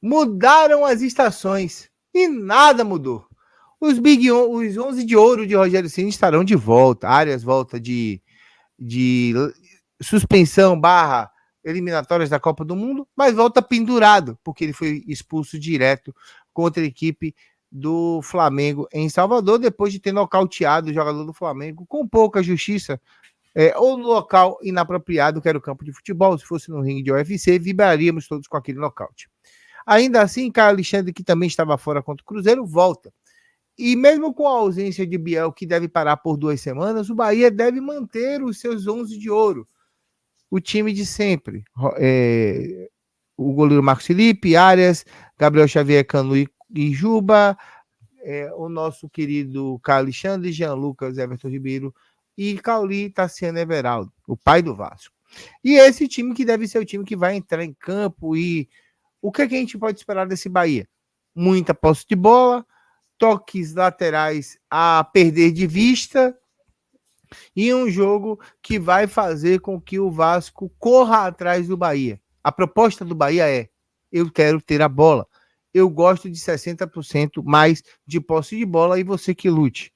Mudaram as estações e nada mudou. Os 11 de ouro de Rogério Ceni estarão de volta. Arias volta de suspensão / eliminatórias da Copa do Mundo, mas volta pendurado, porque ele foi expulso direto contra a equipe do Flamengo em Salvador, depois de ter nocauteado o jogador do Flamengo com pouca justiça, ou no local inapropriado, que era o campo de futebol. Se fosse no ringue de UFC, vibraríamos todos com aquele nocaute. Ainda assim, Caio Alexandre, que também estava fora contra o Cruzeiro, volta. E mesmo com a ausência de Biel, que deve parar por 2 semanas, o Bahia deve manter os seus 11 de ouro. O time de sempre. O goleiro Marcos Felipe, Arias, Gabriel Xavier, Canu e Juba, o nosso querido Caio Alexandre, Jean Lucas, Everton Ribeiro e Cauli, Tassiano Everaldo, o pai do Vasco. E esse time que deve ser o time que vai entrar em campo. E o que a gente pode esperar desse Bahia? Muita posse de bola, toques laterais a perder de vista, e um jogo que vai fazer com que o Vasco corra atrás do Bahia. A proposta do Bahia é: eu quero ter a bola. Eu gosto de 60% mais de posse de bola e você que lute.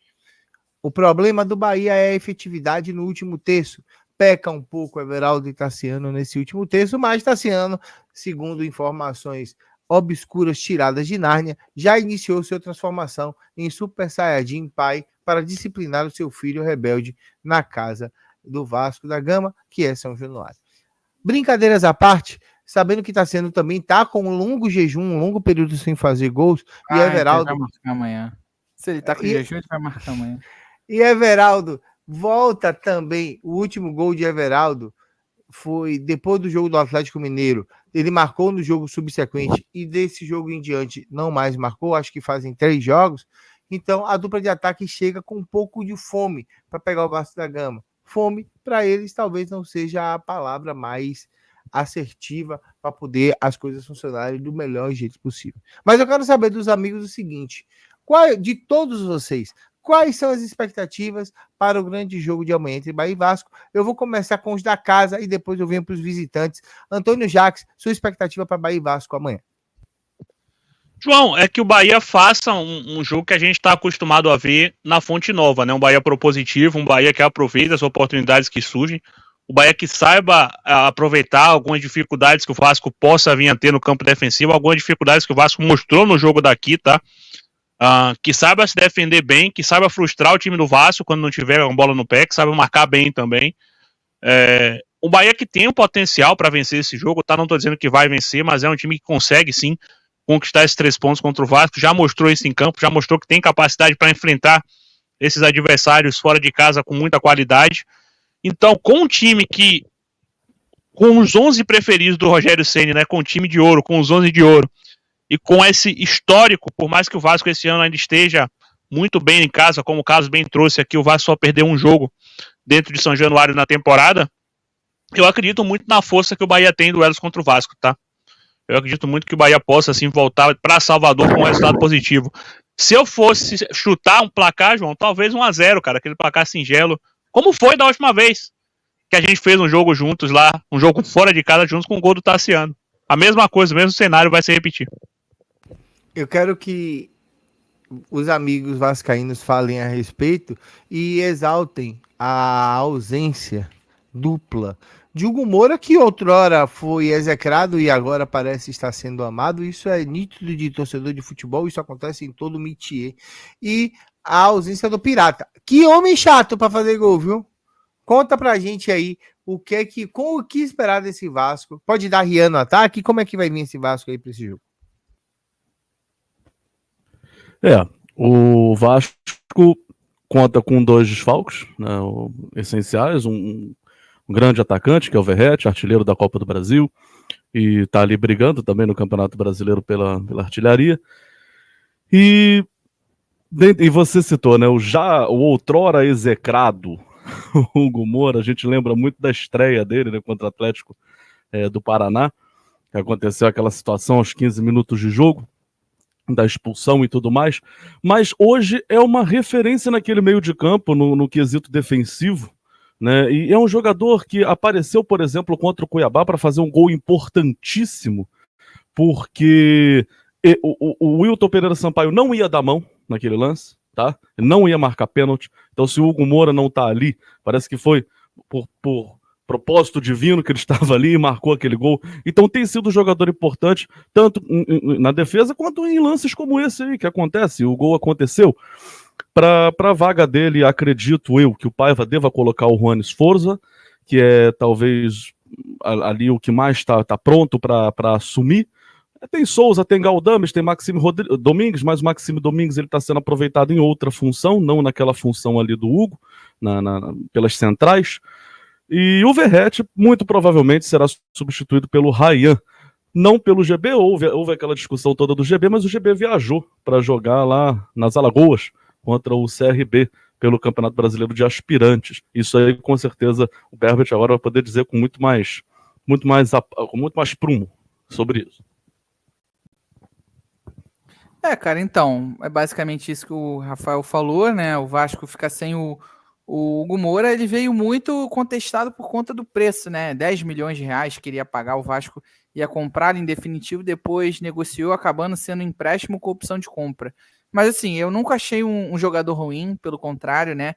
O problema do Bahia é a efetividade no último terço. Peca um pouco Everaldo e Tassiano nesse último terço, mas Tassiano, segundo informações obscuras tiradas de Nárnia, já iniciou sua transformação em Super Saiyajin pai para disciplinar o seu filho rebelde na casa do Vasco da Gama, que é São Januário. Brincadeiras à parte, sabendo que Tassiano também está com um longo jejum, um longo período sem fazer gols, e Everaldo... Ele vai marcar amanhã. Se ele tá com jejum, ele vai marcar amanhã. E Everaldo volta também. O último gol de Everaldo foi depois do jogo do Atlético Mineiro. Ele marcou no jogo subsequente e desse jogo em diante não mais marcou. Acho que fazem 3 jogos. Então a dupla de ataque chega com um pouco de fome para pegar o Vasco da Gama. Fome, para eles, talvez não seja a palavra mais assertiva para poder as coisas funcionarem do melhor jeito possível. Mas eu quero saber dos amigos o seguinte: de todos vocês, quais são as expectativas para o grande jogo de amanhã entre Bahia e Vasco? Eu vou começar com os da casa e depois eu venho para os visitantes. Antônio Jacques, sua expectativa para Bahia e Vasco amanhã? João, é que o Bahia faça um jogo que a gente está acostumado a ver na Fonte Nova, né? Um Bahia propositivo, um Bahia que aproveita as oportunidades que surgem, o Bahia que saiba aproveitar algumas dificuldades que o Vasco possa vir a ter no campo defensivo, algumas dificuldades que o Vasco mostrou no jogo daqui, tá? Que saiba se defender bem, que saiba frustrar o time do Vasco quando não tiver uma bola no pé, que saiba marcar bem também. O Bahia que tem o potencial para vencer esse jogo, tá? Não estou dizendo que vai vencer, mas é um time que consegue sim conquistar esses 3 pontos contra o Vasco, já mostrou isso em campo, já mostrou que tem capacidade para enfrentar esses adversários fora de casa com muita qualidade. Então, com um time que, com os 11 preferidos do Rogério Ceni, né, com o time de ouro, com os 11 de ouro, e com esse histórico, por mais que o Vasco esse ano ainda esteja muito bem em casa, como o Carlos bem trouxe aqui, o Vasco só perdeu um jogo dentro de São Januário na temporada, eu acredito muito na força que o Bahia tem em duelos contra o Vasco, tá? Eu acredito muito que o Bahia possa, assim, voltar para Salvador com um resultado positivo. Se eu fosse chutar um placar, João, talvez 1-0, cara, aquele placar singelo, como foi da última vez que a gente fez um jogo juntos lá, um jogo fora de casa juntos com o gol do Tassiano. A mesma coisa, o mesmo cenário vai se repetir. Eu quero que os amigos vascaínos falem a respeito e exaltem a ausência dupla de Hugo Moura, que outrora foi execrado e agora parece estar sendo amado. Isso é nítido de torcedor de futebol, isso acontece em todo o métier. E a ausência do Pirata. Que homem chato para fazer gol, viu? Conta pra gente aí o que esperar desse Vasco. Pode dar Rian no ataque? Como é que vai vir esse Vasco aí para esse jogo? O Vasco conta com 2 desfalques, né, essenciais, um grande atacante, que é o Verratti, artilheiro da Copa do Brasil, e está ali brigando também no Campeonato Brasileiro pela artilharia. E você citou, né, o outrora execrado Hugo Moura. A gente lembra muito da estreia dele, né, contra o Atlético do Paraná, que aconteceu aquela situação aos 15 minutos de jogo, da expulsão e tudo mais, mas hoje é uma referência naquele meio de campo, no quesito defensivo, né? E é um jogador que apareceu, por exemplo, contra o Cuiabá para fazer um gol importantíssimo porque o Wilton Pereira Sampaio não ia dar mão naquele lance, tá? Ele não ia marcar pênalti. Então, se o Hugo Moura não tá ali, parece que foi por propósito divino que ele estava ali e marcou aquele gol. Então, tem sido um jogador importante, tanto na defesa quanto em lances como esse aí que acontece. O gol aconteceu. Para a vaga dele, acredito eu que o Paiva deva colocar o Juan Sforza, que é talvez ali o que mais está pronto para assumir. Tem Souza, tem Galdames, tem Maxime Domingues, mas o Maxime Domingues ele está sendo aproveitado em outra função, não naquela função ali do Hugo, pelas centrais. E o Verratti muito provavelmente será substituído pelo Ryan, não pelo GB. Houve aquela discussão toda do GB, mas o GB viajou para jogar lá nas Alagoas contra o CRB pelo Campeonato Brasileiro de Aspirantes. Isso aí, com certeza, o Berbert agora vai poder dizer com muito mais prumo sobre isso. Cara, então, é basicamente isso que o Rafael falou, né? O Vasco fica sem o Hugo Moura. Ele veio muito contestado por conta do preço, né? 10 milhões de reais queria pagar, o Vasco ia comprar em definitivo, depois negociou, acabando sendo empréstimo com opção de compra. Mas assim, eu nunca achei um jogador ruim, pelo contrário, né?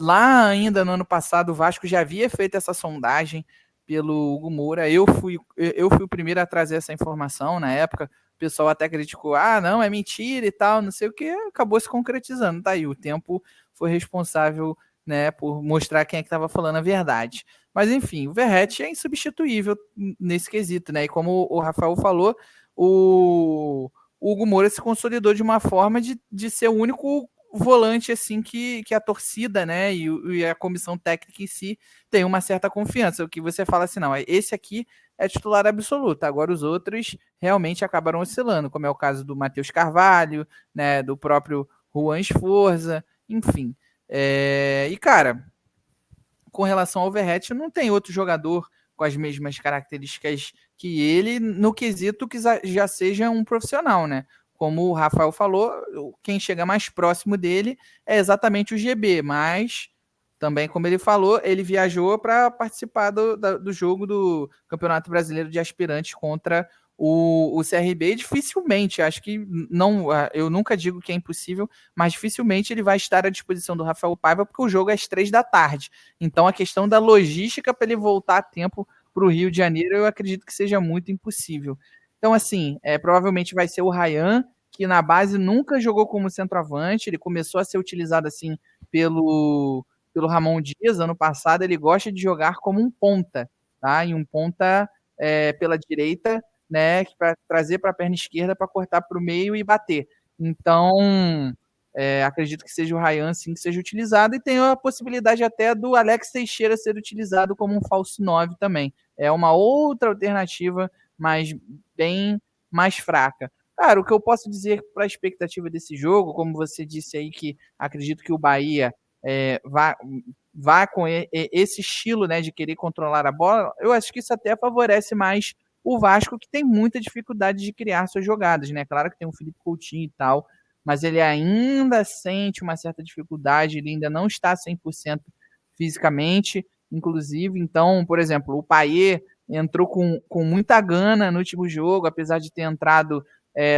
Lá ainda no ano passado, o Vasco já havia feito essa sondagem pelo Hugo Moura. Eu fui o primeiro a trazer essa informação na época. O pessoal até criticou, não, é mentira e tal, não sei o que, acabou se concretizando. Tá aí, o tempo foi responsável, né, por mostrar quem é que estava falando a verdade. Mas enfim, o Verratti é insubstituível nesse quesito, né? E como o Rafael falou, o Hugo Moura se consolidou de uma forma de ser o único volante assim que a torcida, né, e a comissão técnica em si tem uma certa confiança. O que você fala assim, não, esse aqui é titular absoluto. Agora os outros realmente acabaram oscilando, como é o caso do Matheus Carvalho, né, do próprio Juan Sforza, enfim. E cara, com relação ao Verratti, não tem outro jogador com as mesmas características que ele no quesito que já seja um profissional, né? Como o Rafael falou, quem chega mais próximo dele é exatamente o GB, mas também, como ele falou, ele viajou para participar do jogo do Campeonato Brasileiro de Aspirantes contra o CRB. E dificilmente, acho que não, eu nunca digo que é impossível, mas dificilmente ele vai estar à disposição do Rafael Paiva, porque o jogo é às 15h. Então a questão da logística para ele voltar a tempo para o Rio de Janeiro, eu acredito que seja muito impossível. Então, assim, provavelmente vai ser o Ryan, que na base nunca jogou como centroavante. Ele começou a ser utilizado assim pelo Ramon Dias. Ano passado ele gosta de jogar como um ponta, tá? E um ponta pela direita, né, para trazer para a perna esquerda para cortar para o meio e bater. Então, acredito que seja o Ryan sim que seja utilizado, e tem a possibilidade até do Alex Teixeira ser utilizado como um falso 9 também. É uma outra alternativa, mas bem mais fraca. Cara, o que eu posso dizer para a expectativa desse jogo, como você disse aí, que acredito que o Bahia vá com esse estilo, né, de querer controlar a bola, eu acho que isso até favorece mais o Vasco, que tem muita dificuldade de criar suas jogadas, né? Claro que tem o Felipe Coutinho e tal, mas ele ainda sente uma certa dificuldade, ele ainda não está 100% fisicamente, inclusive. Então, por exemplo, o Payet entrou com muita gana no último jogo, apesar de ter entrado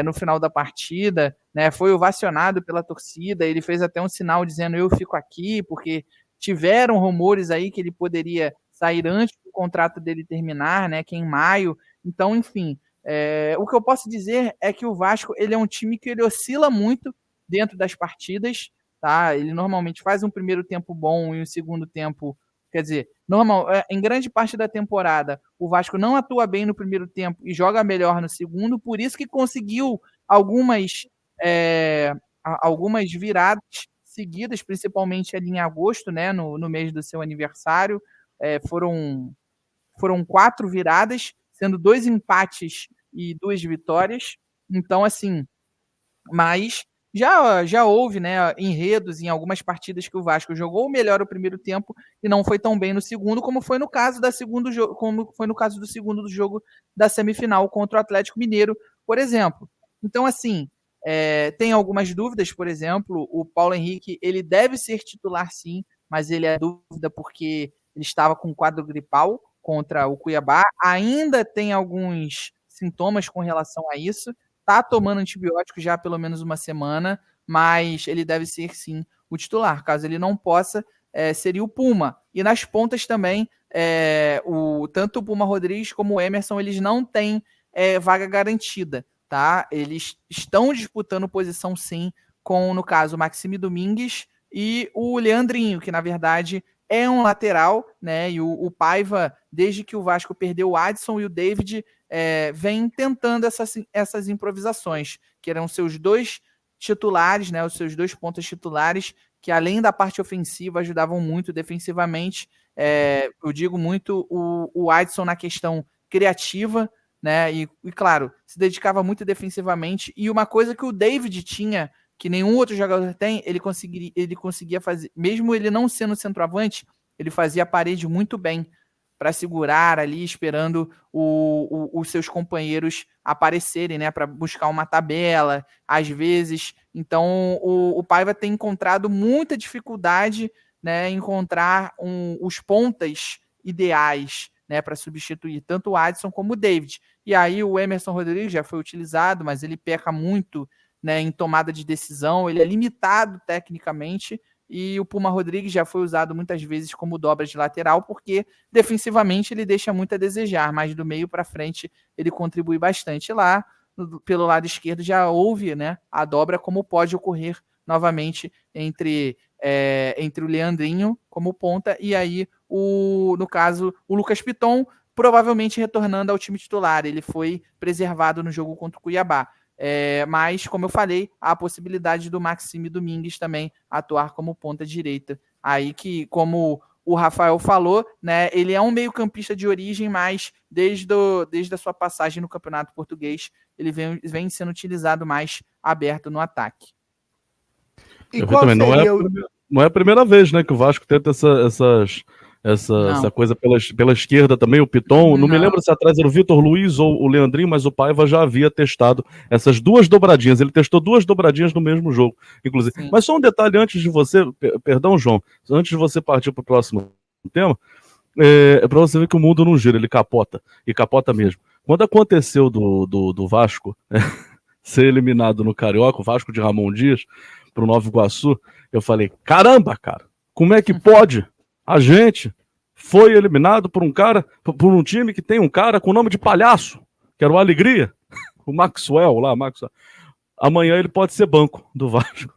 no final da partida, né? Foi ovacionado pela torcida, ele fez até um sinal dizendo eu fico aqui, porque tiveram rumores aí que ele poderia sair antes do contrato dele terminar, né, que é em maio. Então, enfim, o que eu posso dizer é que o Vasco ele é um time que ele oscila muito dentro das partidas, tá? Ele normalmente faz um primeiro tempo bom e um segundo tempo, quer dizer, em grande parte da temporada, o Vasco não atua bem no primeiro tempo e joga melhor no segundo, por isso que conseguiu algumas viradas seguidas, principalmente ali em agosto, né, no mês do seu aniversário. Foram 4 viradas, sendo 2 empates e 2 vitórias. Então, assim, mas já houve, né, enredos em algumas partidas que o Vasco jogou melhor o primeiro tempo e não foi tão bem no segundo, como foi no caso do segundo do jogo da semifinal contra o Atlético Mineiro, por exemplo. Então, assim, tem algumas dúvidas. Por exemplo, o Paulo Henrique, ele deve ser titular sim, mas ele é dúvida porque ele estava com quadro gripal contra o Cuiabá. Ainda tem alguns sintomas com relação a isso, tá tomando antibiótico já há pelo menos uma semana, mas ele deve ser sim o titular. Caso ele não possa, seria o Puma. E nas pontas também, tanto o Puma Rodrigues como o Emerson, eles não têm vaga garantida, tá? Eles estão disputando posição sim com, no caso, o Maxime Domingues e o Leandrinho, que na verdade é um lateral, né? E o Paiva, desde que o Vasco perdeu o Adson e o David, vem tentando essas improvisações, que eram seus dois titulares, né? Os seus dois pontas titulares, que além da parte ofensiva ajudavam muito defensivamente. Eu digo muito o Adson na questão criativa, né? E claro, se dedicava muito defensivamente. E uma coisa que o David tinha, que nenhum outro jogador tem, ele conseguia fazer, mesmo ele não sendo centroavante, ele fazia a parede muito bem para segurar ali, esperando os seus companheiros aparecerem, né, para buscar uma tabela, às vezes. Então, o Paiva tem encontrado muita dificuldade, né, em encontrar os pontas ideais, né, para substituir tanto o Adson como o David. E aí o Emerson Rodrigues já foi utilizado, mas ele peca muito, né, em tomada de decisão, ele é limitado tecnicamente, e o Puma Rodrigues já foi usado muitas vezes como dobra de lateral, porque defensivamente ele deixa muito a desejar, mas do meio para frente ele contribui bastante. Lá, pelo lado esquerdo, já houve, né, a dobra, como pode ocorrer novamente entre o Leandrinho como ponta, e aí, no caso, o Lucas Piton, provavelmente retornando ao time titular. Ele foi preservado no jogo contra o Cuiabá. Mas, como eu falei, há a possibilidade do Maxime Domingues também atuar como ponta direita. Aí que, como o Rafael falou, né, ele é um meio-campista de origem, mas desde a sua passagem no Campeonato Português, ele vem sendo utilizado mais aberto no ataque. E qual também, seria não é a primeira vez, né, que o Vasco tenta essa coisa pela esquerda também, o Piton. Não me lembro se atrás era o Vitor Luiz ou o Leandrinho, mas o Paiva já havia testado essas duas dobradinhas. Ele testou duas dobradinhas no mesmo jogo, inclusive. Sim. Mas só um detalhe antes de você, perdão, João, antes de você partir para o próximo tema, para você ver que o mundo não gira, ele capota, e capota mesmo. Quando aconteceu do Vasco ser eliminado no Carioca, o Vasco de Ramon Dias, para o Nova Iguaçu, eu falei, caramba, cara, como é que pode? A gente foi eliminado por um time que tem um cara com o nome de palhaço, que era o Alegria, o Maxwell lá, Amanhã ele pode ser banco do Vasco.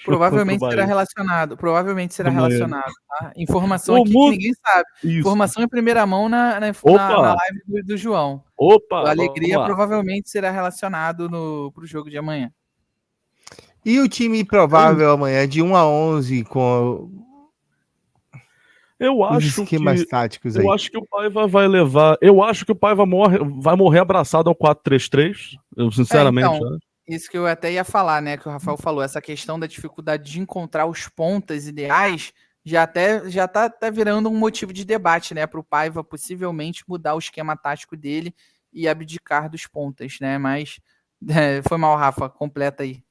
Provavelmente será relacionado. Tá? Informação aqui que ninguém sabe. Isso. Informação em primeira mão na live do João. Opa! O Alegria provavelmente será relacionado para o jogo de amanhã. E o time provável amanhã de 1 a 11 com os esquemas táticos aí? Eu acho que o Paiva vai levar. Eu acho que o Paiva vai morrer abraçado ao 4-3-3. Eu sinceramente. Então, isso que eu até ia falar, né? Que o Rafael falou, essa questão da dificuldade de encontrar os pontas ideais já tá até virando um motivo de debate, né? Para o Paiva possivelmente mudar o esquema tático dele e abdicar dos pontas, né? Mas foi mal, Rafa, completa aí.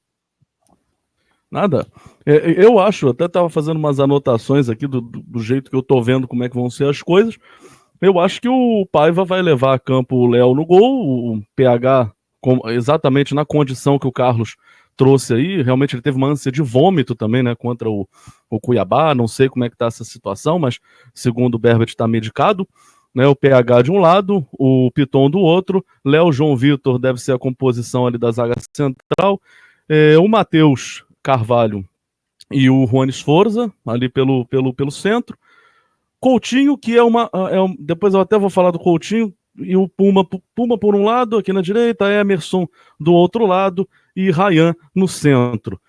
Nada. Eu acho, até estava fazendo umas anotações aqui do jeito que eu tô vendo como é que vão ser as coisas. Eu acho que o Paiva vai levar a campo o Léo no gol, o PH exatamente na condição que o Carlos trouxe aí. Realmente ele teve uma ânsia de vômito também, né, contra o Cuiabá. Não sei como é que tá essa situação, mas segundo o Berbert está medicado. Né, o PH de um lado, o Piton do outro. Léo João Vitor deve ser a composição ali da zaga central. O Matheus Carvalho e o Juan Sforza, ali pelo centro. Coutinho, que depois eu até vou falar do Coutinho, e o Puma por um lado, aqui na direita, Emerson do outro lado, e Ryan no centro.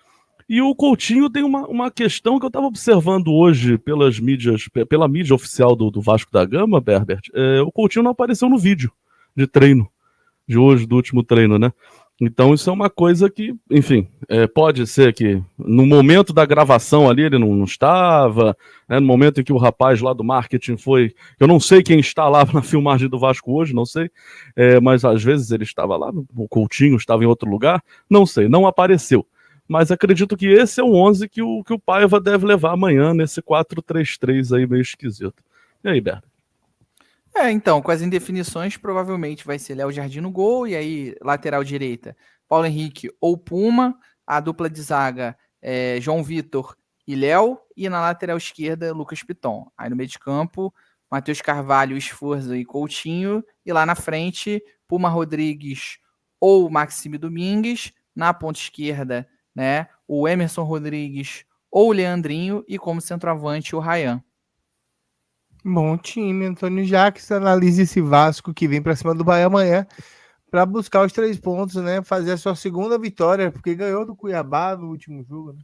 E o Coutinho tem uma questão que eu estava observando hoje pela mídia oficial do Vasco da Gama, Berbert. O Coutinho não apareceu no vídeo de treino, de hoje, do último treino, né? Então isso é uma coisa que, enfim, pode ser que no momento da gravação ali ele não estava, né, no momento em que o rapaz lá do marketing foi, eu não sei quem está lá na filmagem do Vasco hoje, não sei, mas às vezes ele estava lá, o Coutinho estava em outro lugar, não sei, não apareceu. Mas acredito que esse é o 11 que o Paiva deve levar amanhã nesse 4-3-3 aí meio esquisito. E aí, Berta? Então, com as indefinições, provavelmente vai ser Léo Jardim no gol, e aí, lateral direita, Paulo Henrique ou Puma, a dupla de zaga João Vitor e Léo, e na lateral esquerda, Lucas Piton. Aí no meio de campo, Matheus Carvalho, Sforza e Coutinho, e lá na frente, Puma Rodrigues ou Maxime Domingues, na ponta esquerda, né, o Emerson Rodrigues ou o Leandrinho, e como centroavante, o Ryan. Bom time, Antônio Jacques. Analise esse Vasco que vem para cima do Bahia amanhã para buscar os 3 pontos, né? Fazer a sua segunda vitória, porque ganhou do Cuiabá no último jogo, né?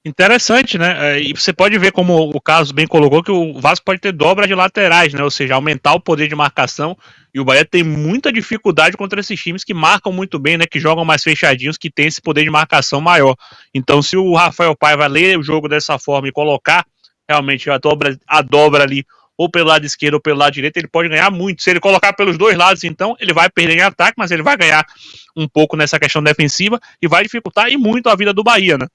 Interessante, né? E você pode ver, como o Carlos bem colocou, que o Vasco pode ter dobra de laterais, né? Ou seja, aumentar o poder de marcação. E o Bahia tem muita dificuldade contra esses times que marcam muito bem, né? Que jogam mais fechadinhos, que tem esse poder de marcação maior. Então, se o Rafael Paiva ler o jogo dessa forma e colocar realmente a dobra ali, ou pelo lado esquerdo ou pelo lado direito, ele pode ganhar muito. Se ele colocar pelos dois lados, então, ele vai perder em ataque, mas ele vai ganhar um pouco nessa questão defensiva e vai dificultar e muito a vida do Bahia, né?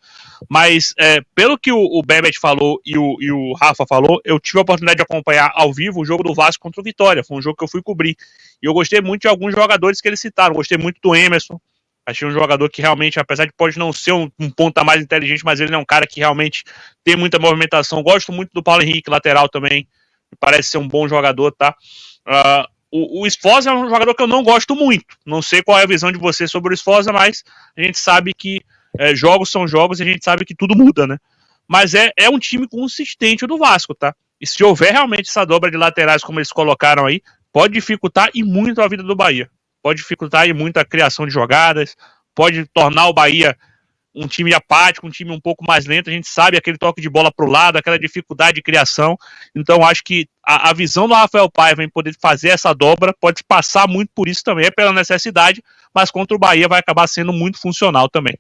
Mas, pelo que o Bebet falou e o Rafa falou, eu tive a oportunidade de acompanhar ao vivo o jogo do Vasco contra o Vitória. Foi um jogo que eu fui cobrir. E eu gostei muito de alguns jogadores que eles citaram. Gostei muito do Emerson. Achei um jogador que realmente, apesar de pode não ser um ponta mais inteligente, mas ele é um cara que realmente tem muita movimentação. Gosto muito do Paulo Henrique, lateral também. Parece ser um bom jogador, tá? O Sforza é um jogador que eu não gosto muito. Não sei qual é a visão de você sobre o Sforza, mas a gente sabe que jogos são jogos e a gente sabe que tudo muda, né? Mas é um time consistente do Vasco, tá? E se houver realmente essa dobra de laterais, como eles colocaram aí, pode dificultar e muito a vida do Bahia. Pode dificultar e muito a criação de jogadas, pode tornar o Bahia um time apático, um time um pouco mais lento. A gente sabe aquele toque de bola pro lado, aquela dificuldade de criação. Então acho que a visão do Rafael Paiva em poder fazer essa dobra pode passar muito por isso também, é pela necessidade, mas contra o Bahia vai acabar sendo muito funcional também.